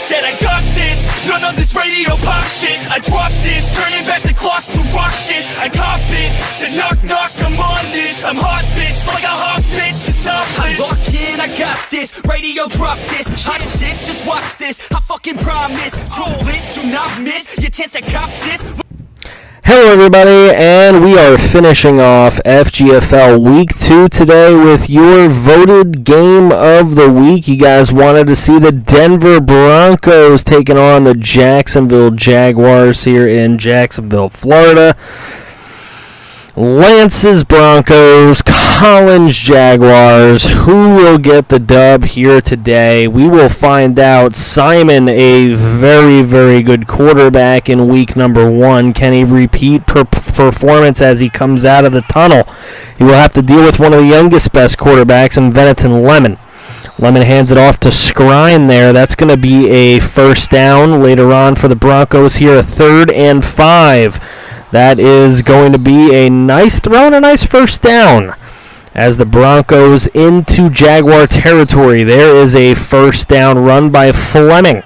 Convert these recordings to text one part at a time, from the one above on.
said I got this, none of this radio pop shit. I dropped this, turning back the clock to rock shit. I cop it, said knock knock, I'm on this. I'm hot bitch, like a hot bitch, it's topless. I lock in, I got this, radio drop this. Hot shit, just watch this, I fucking promise. So lit, do not miss your chance to cop this. Hello everybody, and we are finishing off FGFL Week 2 today with your voted game of the week. You guys wanted to see the Denver Broncos taking on the Jacksonville Jaguars here in Jacksonville, Florida. Lance's Broncos, Collins Jaguars. Who will get the dub here today? We will find out. Simon, a very, very good quarterback in week number 1. Can he repeat performance as he comes out of the tunnel? He will have to deal with one of the youngest best quarterbacks in Venneton Lemon. Lemon hands it off to Scrine there. That's going to be a first down later on for the Broncos here, a 3rd and 5. That is going to be a nice throw and a nice first down. As the Broncos into Jaguar territory, there is a first down run by Fleming.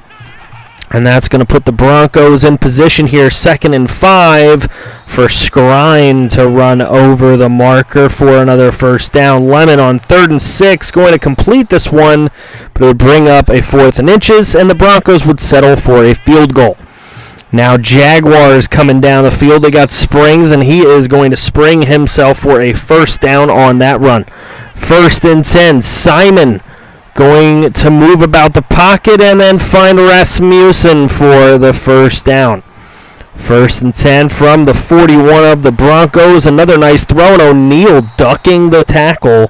And that's going to put the Broncos in position here, 2nd and 5 for Scrine to run over the marker for another first down. Lemon on 3rd and 6, going to complete this one, but it would bring up a 4th and inches, and the Broncos would settle for a field goal. Now Jaguars coming down the field. They got Springs, and he is going to spring himself for a first down on that run. 1st and 10. Simon going to move about the pocket and then find Rasmussen for the first down. 1st and 10 from the 41 of the Broncos. Another nice throw, and O'Neal ducking the tackle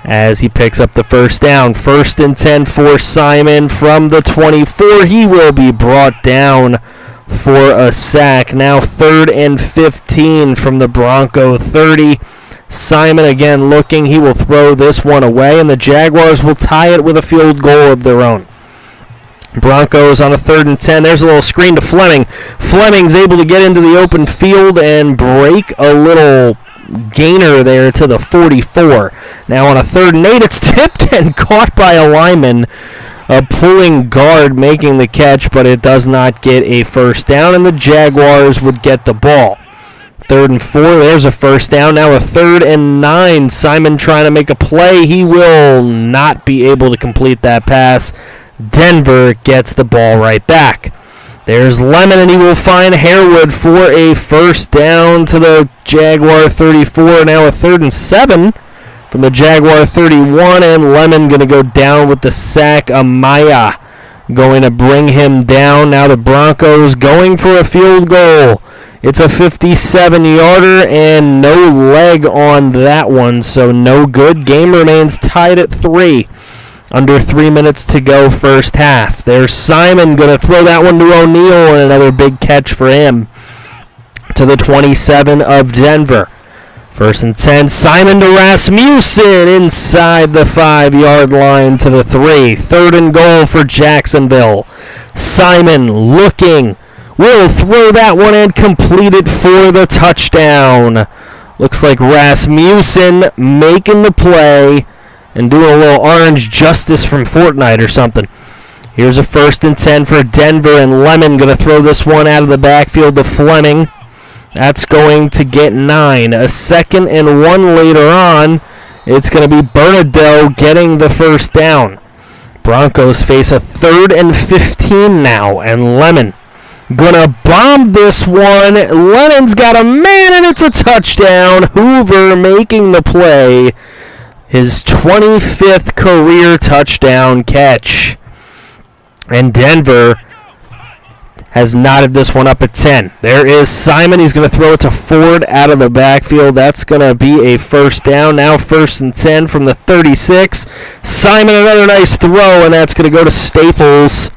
as he picks up the first down. 1st and 10 for Simon from the 24. He will be brought down for a sack. Now 3rd and 15 from the Bronco 30. Simon again looking. He will throw this one away, and the Jaguars will tie it with a field goal of their own. Broncos on a 3rd and 10. There's a little screen to Fleming. Fleming's able to get into the open field and break a little gainer there to the 44. Now on a 3rd and 8, it's tipped and caught by a lineman. A pulling guard making the catch, but it does not get a first down, and the Jaguars would get the ball. 3rd and 4, there's a first down. Now a 3rd and 9. Simon trying to make a play. He will not be able to complete that pass. Denver gets the ball right back. There's Lemon, and he will find Harewood for a first down to the Jaguar 34. Now a 3rd and 7. From the Jaguar 31, and Lemon going to go down with the sack. Amaya going to bring him down. Now the Broncos going for a field goal. It's a 57-yarder and no leg on that one, so no good. Game remains tied at 3. Under 3 minutes to go first half. There's Simon going to throw that one to O'Neal, and another big catch for him to the 27 of Denver. 1st and 10, Simon to Rasmussen inside the 5-yard line to the 3. 3rd and goal for Jacksonville. Simon looking. Will throw that one and complete it for the touchdown. Looks like Rasmussen making the play and doing a little orange justice from Fortnite or something. Here's a 1st and 10 for Denver, and Lemon going to throw this one out of the backfield to Fleming. That's going to get 9. A 2nd and 1 later on. It's going to be Bernardo getting the first down. Broncos face a 3rd and 15 now, and Lemon going to bomb this one. Lennon's got a man, and it's a touchdown. Hoover making the play. His 25th career touchdown catch. And Denver has knotted this one up at 10. There is Simon. He's going to throw it to Ford out of the backfield. That's going to be a first down. Now 1st and 10 from the 36. Simon, another nice throw, and that's going to go to Staples,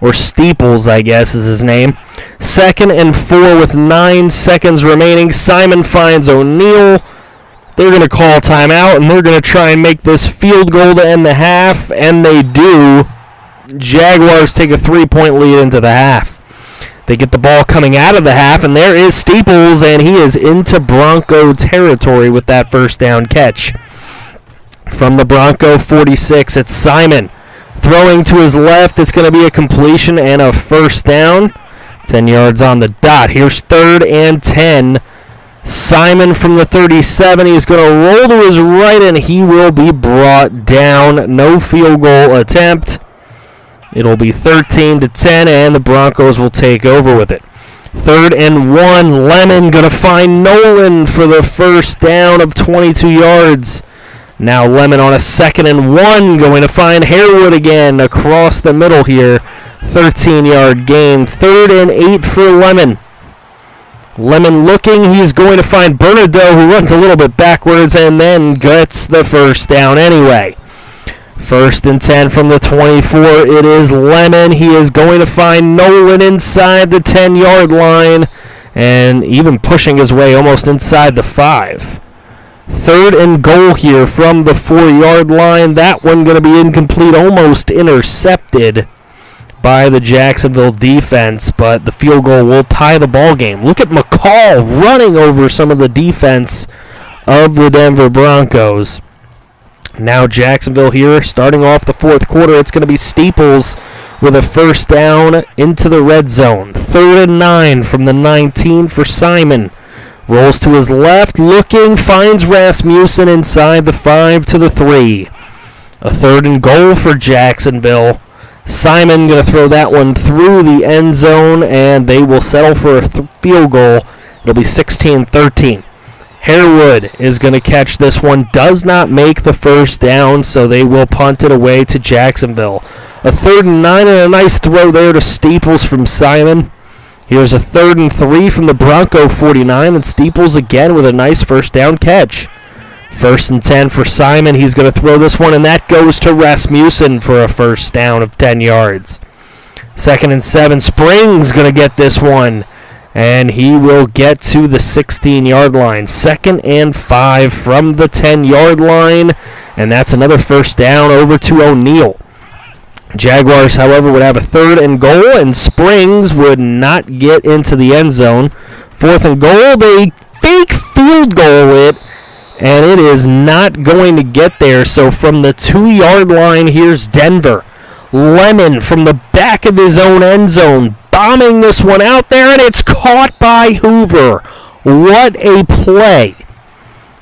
or Steeples, I guess is his name. 2nd and 4 with 9 seconds remaining. Simon finds O'Neal. They're going to call timeout, and they're going to try and make this field goal to end the half, and they do. Jaguars take a 3-point lead into the half. They get the ball coming out of the half, and there is Steeples, and he is into Bronco territory with that first down catch. From the Bronco 46, it's Simon. Throwing to his left, it's going to be a completion and a first down. 10 yards on the dot. Here's 3rd and 10. Simon from the 37. He's going to roll to his right, and he will be brought down. No field goal attempt. It'll be 13-10, and the Broncos will take over with it. 3rd and 1. Lemon going to find Nolan for the first down of 22 yards. Now Lemon on a 2nd and 1, going to find Harewood again across the middle here. 13-yard gain. 3rd and 8 for Lemon. Lemon looking, he's going to find Bernardo, who runs a little bit backwards and then gets the first down anyway. 1st and 10 from the 24, it is Lemon. He is going to find Nolan inside the 10-yard line and even pushing his way almost inside the 5. 3rd and goal here from the 4-yard line. That one going to be incomplete, almost intercepted by the Jacksonville defense, but the field goal will tie the ball game. Look at McCall running over some of the defense of the Denver Broncos. Now Jacksonville here, starting off the 4th quarter. It's going to be Steeples with a first down into the red zone. 3rd and 9 from the 19 for Simon. Rolls to his left, looking, finds Rasmussen inside the 5 to the 3. A 3rd and goal for Jacksonville. Simon going to throw that one through the end zone, and they will settle for a field goal. It'll be 16-13. Harewood is going to catch this one. Does not make the first down, so they will punt it away to Jacksonville. A 3rd and 9 and a nice throw there to Steeples from Simon. Here's a 3rd and 3 from the Bronco 49, and Steeples again with a nice first down catch. 1st and 10 for Simon. He's going to throw this one, and that goes to Rasmussen for a first down of 10 yards. 2nd and 7. Springs going to get this one, and he will get to the 16-yard line. 2nd and 5 from the 10-yard line, and that's another first down over to O'Neal. Jaguars, however, would have a 3rd and goal, and Springs would not get into the end zone. 4th and goal, they fake field goal it, and it is not going to get there. So from the 2-yard line, here's Denver. Lemon from the back of his own end zone, bombing this one out there, and it's caught by Hoover. What a play.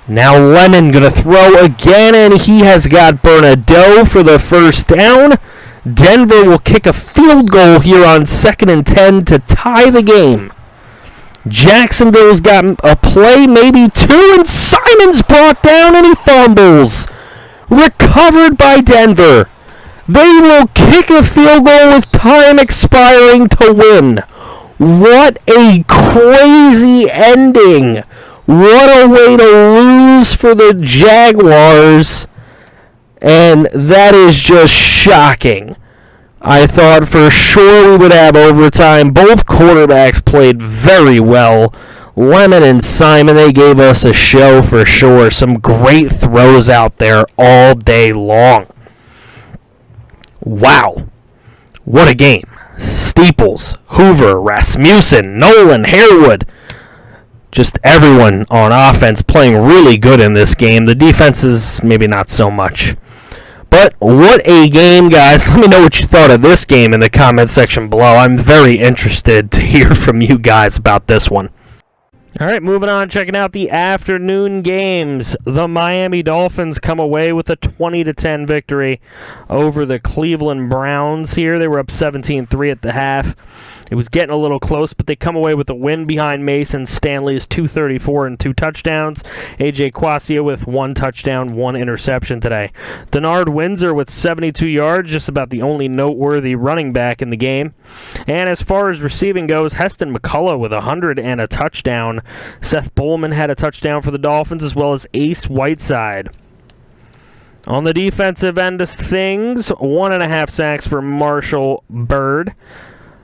Now Lemon going to throw again, and he has got Bernardo for the first down. Denver will kick a field goal here on 2nd and 10 to tie the game. Jacksonville's got a play, maybe 2, and Simon's brought down, and he fumbles. Recovered by Denver. They will kick a field goal with time expiring to win. What a crazy ending. What a way to lose for the Jaguars. And that is just shocking. I thought for sure we would have overtime. Both quarterbacks played very well. Lemon and Simon, they gave us a show for sure. Some great throws out there all day long. Wow. What a game. Steeples, Hoover, Rasmussen, Nolan, Harewood. Just everyone on offense playing really good in this game. The defenses, maybe not so much. But what a game, guys. Let me know what you thought of this game in the comment section below. I'm very interested to hear from you guys about this one. All right, moving on, checking out the afternoon games. The Miami Dolphins come away with a 20-10 victory over the Cleveland Browns here. They were up 17-3 at the half. It was getting a little close, but they come away with a win behind Mason Stanley's 234 and 2 touchdowns. A.J. Quassia with 1 touchdown, 1 interception today. Denard Windsor with 72 yards, just about the only noteworthy running back in the game. And as far as receiving goes, Heston McCullough with 100 and a touchdown. Seth Bowman had a touchdown for the Dolphins, as well as Ace Whiteside. On the defensive end of things, 1.5 sacks for Marshall Byrd.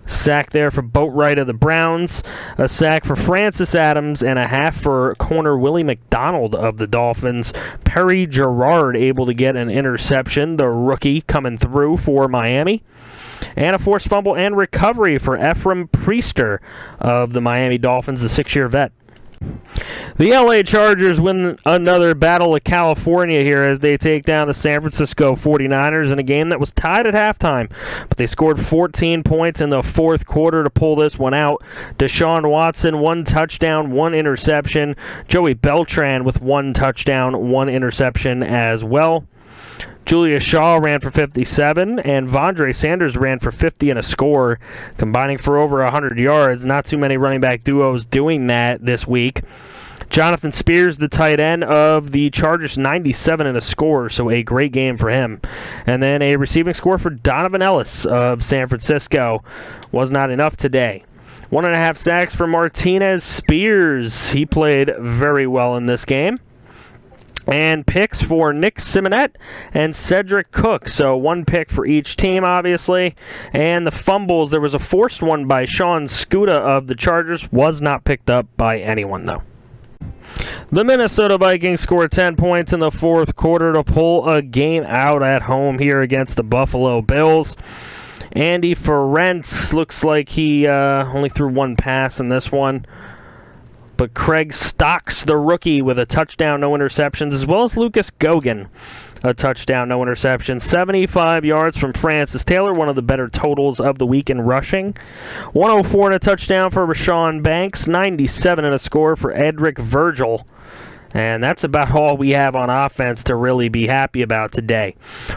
Sack there for Boatwright of the Browns. A sack for Francis Adams, and a half for corner Willie McDonald of the Dolphins. Perry Gerard able to get an interception, the rookie coming through for Miami. And a forced fumble and recovery for Ephraim Priester of the Miami Dolphins, the 6-year vet. The LA Chargers win another Battle of California here as they take down the San Francisco 49ers in a game that was tied at halftime. But they scored 14 points in the fourth quarter to pull this one out. Deshaun Watson, 1 touchdown, 1 interception. Joey Beltran with 1 touchdown, 1 interception as well. Julius Shaw ran for 57, and Vondre Sanders ran for 50 and a score, combining for over 100 yards. Not too many running back duos doing that this week. Jonathan Spears, the tight end of the Chargers, 97 and a score, so a great game for him. And then a receiving score for Donovan Ellis of San Francisco was not enough today. 1.5 sacks for Martinez Spears. He played very well in this game. And picks for Nick Simonette and Cedric Cook. So 1 pick for each team, obviously. And the fumbles, there was a forced one by Sean Skuta of the Chargers. Was not picked up by anyone, though. The Minnesota Vikings scored 10 points in the fourth quarter to pull a game out at home here against the Buffalo Bills. Andy Ferentz looks like he only threw 1 pass in this one. But Craig Stocks, the rookie, with a touchdown, no interceptions, as well as Lucas Gogan, a touchdown, no interceptions. 75 yards from Francis Taylor, one of the better totals of the week in rushing. 104 and a touchdown for Rashawn Banks, 97 and a score for Edric Virgil. And that's about all we have on offense to really be happy about today.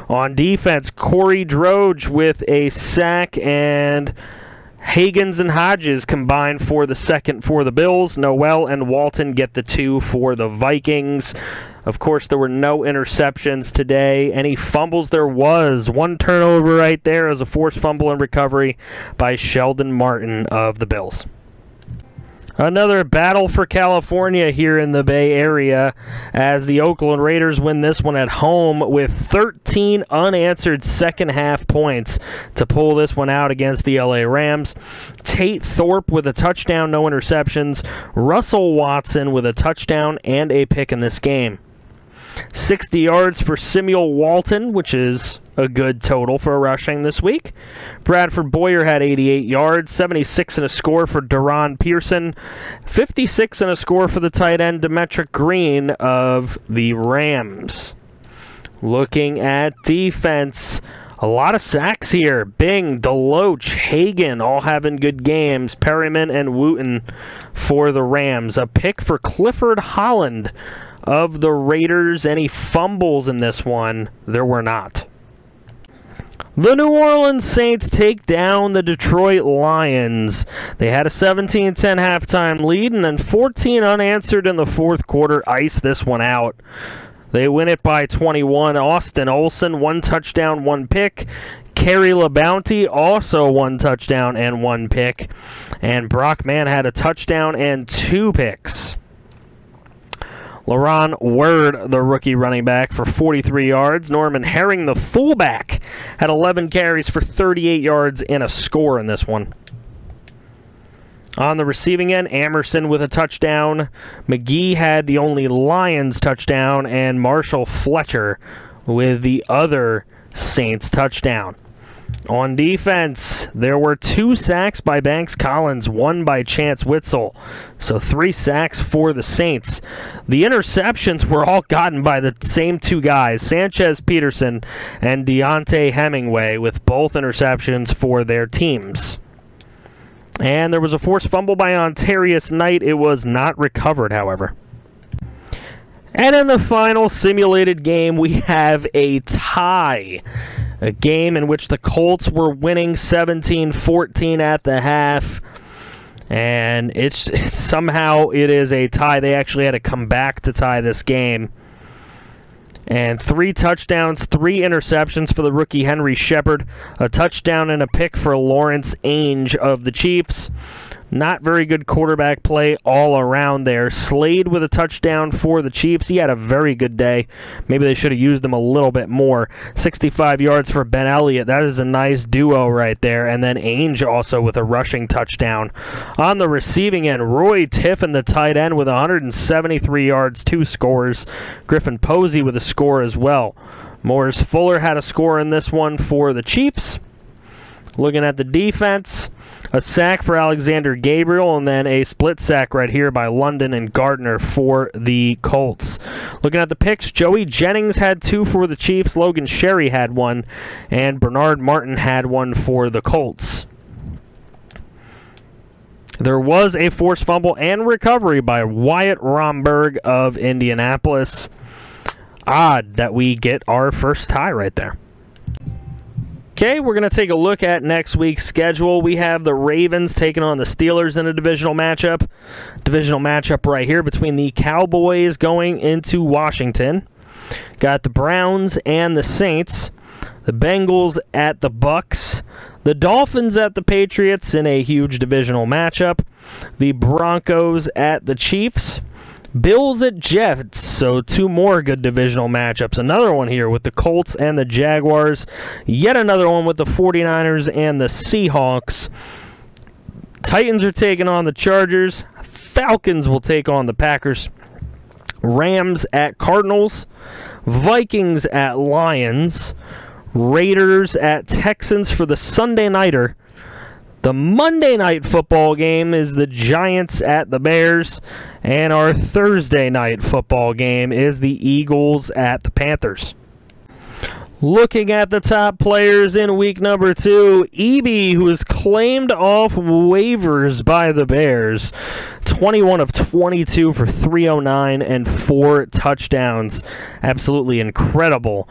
On defense, Corey Droge with a sack, and Higgins and Hodges combined for the second for the Bills. Noel and Walton get the 2 for the Vikings. Of course, there were no interceptions today. Any fumbles there was. 1 turnover right there as a forced fumble and recovery by Sheldon Martin of the Bills. Another battle for California here in the Bay Area as the Oakland Raiders win this one at home with 13 unanswered second-half points to pull this one out against the LA Rams. Tate Thorpe with a touchdown, no interceptions. Russell Watson with a touchdown and a pick in this game. 60 yards for Samuel Walton, which is a good total for rushing this week. Bradford Boyer had 88 yards, 76 and a score for Deron Pearson, 56 and a score for the tight end Demetric Green of the Rams. Looking at defense, a lot of sacks here. Bing, Deloach, Hagan all having good games. Perryman and Wooten for the Rams. A pick for Clifford Holland of the Raiders. Any fumbles in this one? There were not. The New Orleans Saints take down the Detroit Lions. They had a 17-10 halftime lead and then 14 unanswered in the fourth quarter. Ice this one out. They win it by 21. Austin Olsen, 1 touchdown, 1 pick. Kerry LaBounty, also 1 touchdown and 1 pick. And Brock Mann had a touchdown and 2 picks. LaRon Word, the rookie running back, for 43 yards. Norman Herring, the fullback, had 11 carries for 38 yards and a score in this one. On the receiving end, Amerson with a touchdown. McGee had the only Lions touchdown, and Marshall Fletcher with the other Saints touchdown. On defense, there were 2 sacks by Banks Collins, 1 by Chance Witzel. So 3 sacks for the Saints. The interceptions were all gotten by the same 2 guys, Sanchez Peterson and Deontay Hemingway, with both interceptions for their teams. And there was a forced fumble by Ontarius Knight. It was not recovered, however. And in the final simulated game, we have a tie. A game in which the Colts were winning 17-14 at the half. And somehow it is a tie. They actually had to come back to tie this game. And 3 touchdowns, 3 interceptions for the rookie Henry Shepard. A touchdown and a pick for Lawrence Ainge of the Chiefs. Not very good quarterback play all around there. Slade with a touchdown for the Chiefs. He had a very good day. Maybe they should have used him a little bit more. 65 yards for Ben Elliott. That is a nice duo right there. And then Ainge also with a rushing touchdown. On the receiving end, Roy Tiffin, the tight end, with 173 yards, 2 scores. Griffin Posey with a score as well. Morris Fuller had a score in this one for the Chiefs. Looking at the defense, A sack for Alexander Gabriel, and then a split sack right here by London and Gardner for the Colts. Looking at the picks, Joey Jennings had 2 for the Chiefs, Logan Sherry had 1, and Bernard Martin had 1 for the Colts. There was a forced fumble and recovery by Wyatt Romberg of Indianapolis. Odd that we get our first tie right there. Okay, we're going to take a look at next week's schedule. We have the Ravens taking on the Steelers in a divisional matchup. Divisional matchup right here between the Cowboys going into Washington. Got the Browns and the Saints. The Bengals at the Bucks. The Dolphins at the Patriots in a huge divisional matchup. The Broncos at the Chiefs. Bills at Jets, so 2 more good divisional matchups. Another one here with the Colts and the Jaguars. Yet another one with the 49ers and the Seahawks. Titans are taking on the Chargers. Falcons will take on the Packers. Rams at Cardinals. Vikings at Lions. Raiders at Texans for the Sunday Nighter. The Monday night football game is the Giants at the Bears, and our Thursday night football game is the Eagles at the Panthers. Looking at the top players in week number 2, Eby, who is claimed off waivers by the Bears, 21 of 22 for 309 and 4 touchdowns. Absolutely incredible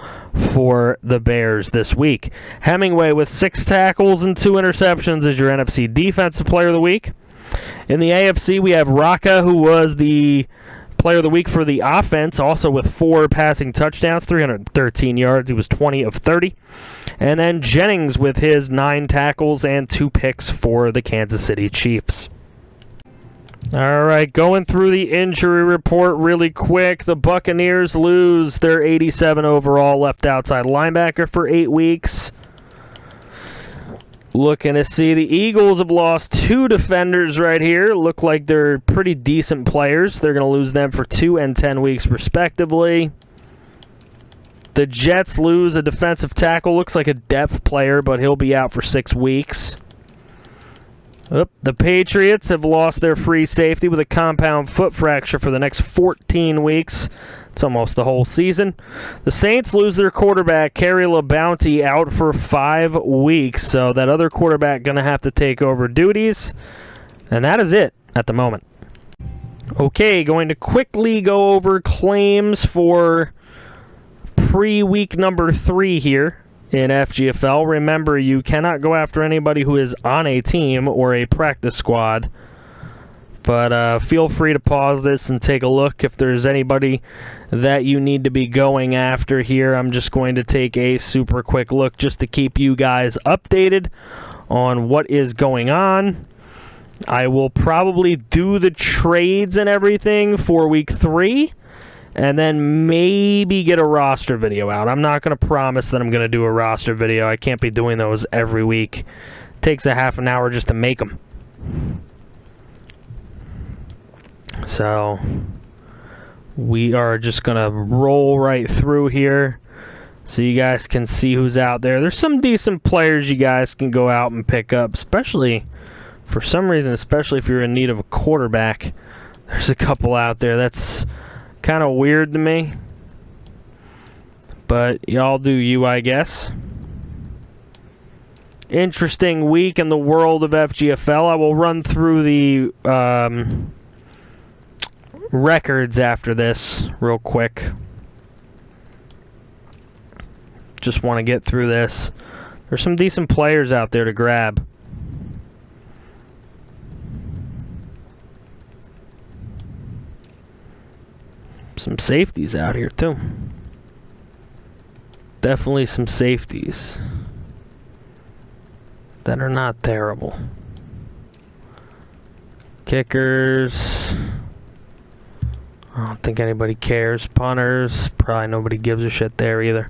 for the Bears this week. Hemingway with 6 tackles and 2 interceptions is your NFC Defensive Player of the Week. In the AFC, we have Raka, who was the Player of the Week for the offense, also with 4 passing touchdowns, 313 yards. He was 20 of 30. And then Jennings with his 9 tackles and 2 picks for the Kansas City Chiefs. All right, going through the injury report really quick. The Buccaneers lose their 87 overall left outside linebacker for 8 weeks. Looking to see the Eagles have lost 2 defenders right here. Look like they're pretty decent players. They're going to lose them for 2 and 10 weeks respectively. The Jets lose a defensive tackle. Looks like a depth player, but he'll be out for 6 weeks. The Patriots have lost their free safety with a compound foot fracture for the next 14 weeks. It's almost the whole season. The Saints lose their quarterback, Kerry LaBounty, out for 5 weeks. So that other quarterback going to have to take over duties. And that is it at the moment. Okay, going to quickly go over claims for pre-week number 3 here in FGFL. Remember, you cannot go after anybody who is on a team or a practice squad. But feel free to pause this and take a look if there's anybody that you need to be going after here. I'm just going to take a super quick look just to keep you guys updated on what is going on. I will probably do the trades and everything for week 3. And then maybe get a roster video out. I'm not going to promise that I'm going to do a roster video. I can't be doing those every week. It takes a half an hour just to make them. So we are just going to roll right through here so you guys can see who's out there. There's some decent players you guys can go out and pick up, especially for some reason, especially if you're in need of a quarterback. There's a couple out there. That's kind of weird to me, but y'all do you, I guess. Interesting week in the world of FGFL. I will run through the records after this real quick. Just want to get through this. There's some decent players out there to grab. Some safeties out here too. Definitely some safeties that are not terrible. Kickers, I don't think anybody cares. Punters, probably nobody gives a shit there either.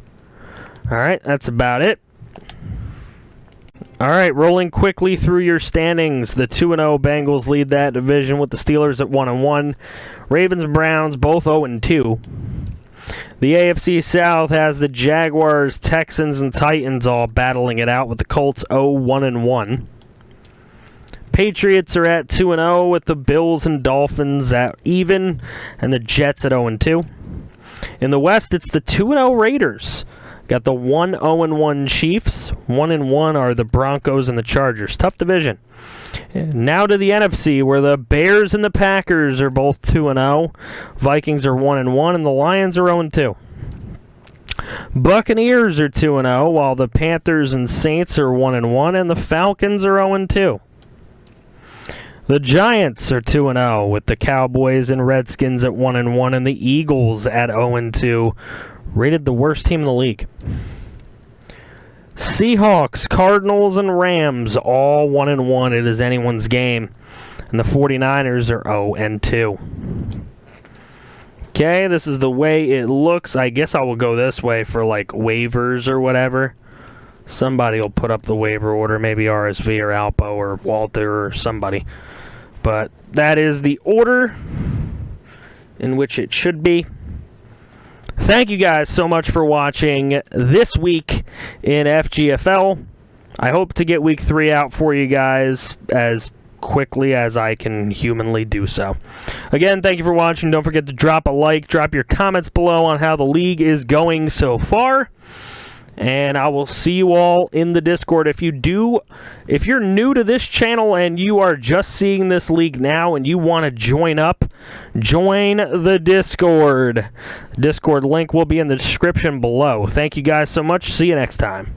Alright, that's about it. Alright, rolling quickly through your standings. The 2-0 Bengals lead that division with the Steelers at 1-1. Ravens and Browns both 0-2. The AFC South has the Jaguars, Texans, and Titans all battling it out with the Colts 0-1-1. Patriots are at 2-0 with the Bills and Dolphins at even, and the Jets at 0-2. In the West, it's the 2-0 Raiders. Got the 1-0-1 Chiefs. 1-1 are the Broncos and the Chargers. Tough division. Now to the NFC, where the Bears and the Packers are both 2-0. Vikings are 1-1, and the Lions are 0-2. Buccaneers are 2-0, while the Panthers and Saints are 1-1, and the Falcons are 0-2. The Giants are 2-0, with the Cowboys and Redskins at 1-1, and the Eagles at 0-2, rated the worst team in the league. Seahawks, Cardinals, and Rams all 1-1. It is anyone's game, and the 49ers are 0-2. Okay, this is the way it looks. I guess I will go this way for like waivers or whatever. Somebody will put up the waiver order, maybe RSV or Alpo or Walter or somebody. But that is the order in which it should be. Thank you guys so much for watching this week in FGFL. I hope to get week 3 out for you guys as quickly as I can humanly do so. Again, thank you for watching. Don't forget to drop a like, drop your comments below on how the league is going so far. And I will see you all in the Discord. If you're new to this channel and you are just seeing this league now and you want to join up, join the Discord. Discord link will be in the description below. Thank you guys so much. See you next time.